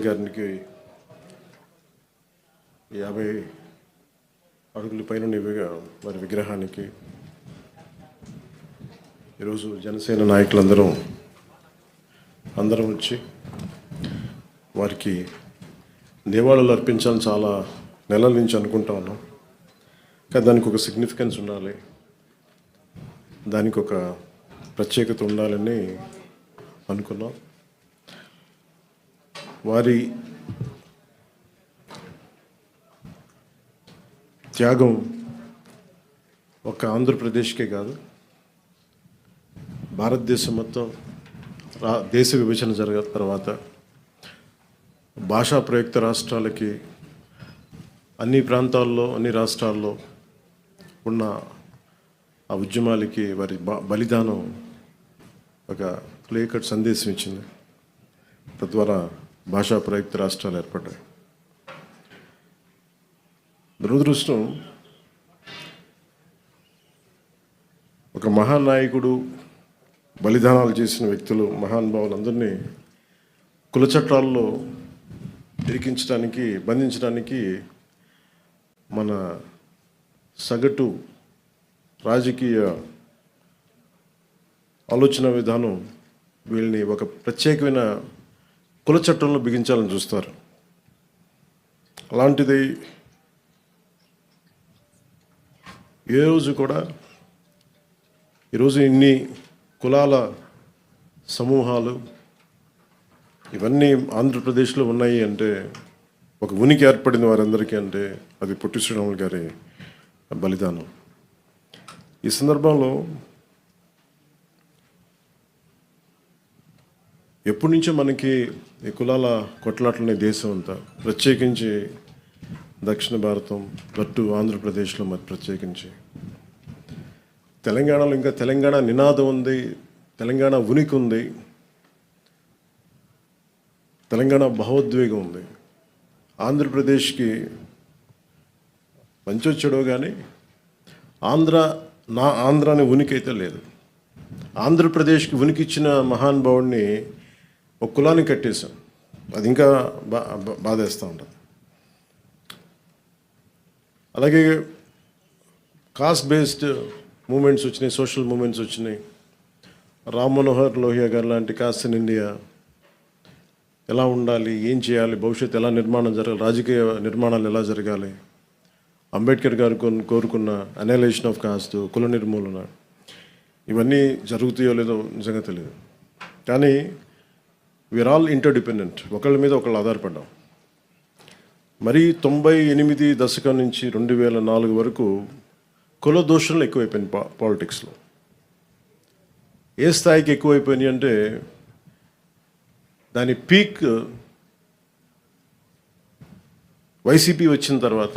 గారికి 50 అడుగుల పైన వారి విగ్రహానికి ఈరోజు జనసేన నాయకులందరం వచ్చి వారికి నివాళులు అర్పించాలని చాలా నెలల నుంచి అనుకుంటా ఉన్నాం. కానీ దానికి ఒక సిగ్నిఫికెన్స్ ఉండాలి, దానికి ఒక ప్రత్యేకత ఉండాలని అనుకున్నాం. వారి త్యాగం ఒక ఆంధ్రప్రదేశ్కే కాదు, భారతదేశం మొత్తం దేశ విభజన జరిగిన తర్వాత భాషా ప్రయుక్త రాష్ట్రాలకి అన్ని ప్రాంతాల్లో అన్ని రాష్ట్రాల్లో ఉన్న ఆ ఉద్యమాలకి వారి బలిదానం ఒక క్లియర్ కట్ సందేశం ఇచ్చింది. తద్వారా భాషా ప్రయుక్త రాష్ట్రాలు ఏర్పడ్డాయి. దురదృష్టం, ఒక మహానాయకుడు బలిదానాలు చేసిన వ్యక్తులు మహానుభావులందరినీ కుల చట్టాల్లో ఇరికించడానికి బంధించడానికి మన సగటు రాజకీయ ఆలోచన విధానం వీళ్ళని ఒక ప్రత్యేకమైన కుల చట్టంలో బిగించాలని చూస్తారు. అలాంటిది ఏ రోజు కూడా ఈరోజు ఇన్ని కులాల సమూహాలు ఇవన్నీ ఆంధ్రప్రదేశ్లో ఉన్నాయి అంటే, ఒక ఉనికి ఏర్పడింది వారందరికీ అంటే అది పొట్టి శ్రీరాములు గారి బలిదానం. ఈ సందర్భంలో ఎప్పటి నుంచో మనకి ఈ కులాల కొట్లాటలనే దేశం అంతా, ప్రత్యేకించి దక్షిణ భారతం, అటు ఆంధ్రప్రదేశ్లో మరి ప్రత్యేకించి తెలంగాణలో ఇంకా తెలంగాణ నినాదం ఉంది, తెలంగాణ ఉనికి ఉంది, తెలంగాణ భావోద్వేగం ఉంది. ఆంధ్రప్రదేశ్కి మంచి వచ్చాడో కానీ ఆంధ్ర అనే ఉనికి అయితే లేదు. ఆంధ్రప్రదేశ్కి ఉనికి ఇచ్చిన మహానుభావుడిని ఒక కులాన్ని కట్టేశాం. అది ఇంకా బాధేస్తూ ఉంటుంది. అలాగే కాస్ట్ బేస్డ్ మూమెంట్స్ వచ్చినాయి, సోషల్ మూమెంట్స్ వచ్చినాయి. రామ్ మనోహర్ లోహియా గారు లాంటి కాస్ట్ ఇన్ ఇండియా ఎలా ఉండాలి, ఏం చేయాలి, భవిష్యత్తు ఎలా నిర్మాణం జరగాలి, రాజకీయ నిర్మాణాలు ఎలా జరగాలి, అంబేద్కర్ గారు కోరుకున్న అనలైజేషన్ ఆఫ్ కాస్ట్, కుల నిర్మూలన, ఇవన్నీ జరుగుతాయో లేదో నిజంగా తెలియదు. కానీ వీఆర్ ఆల్ ఇంటర్డిపెండెంట్, ఒకళ్ళ మీద ఒకళ్ళు ఆధారపడ్డాం. మరి 98 దశకం నుంచి 2004 వరకు కుల దోషణలు ఎక్కువైపోయింది పాలిటిక్స్లో. ఏ స్థాయికి ఎక్కువైపోయినాయి అంటే, దాని పీక్ వైసీపీ వచ్చిన తర్వాత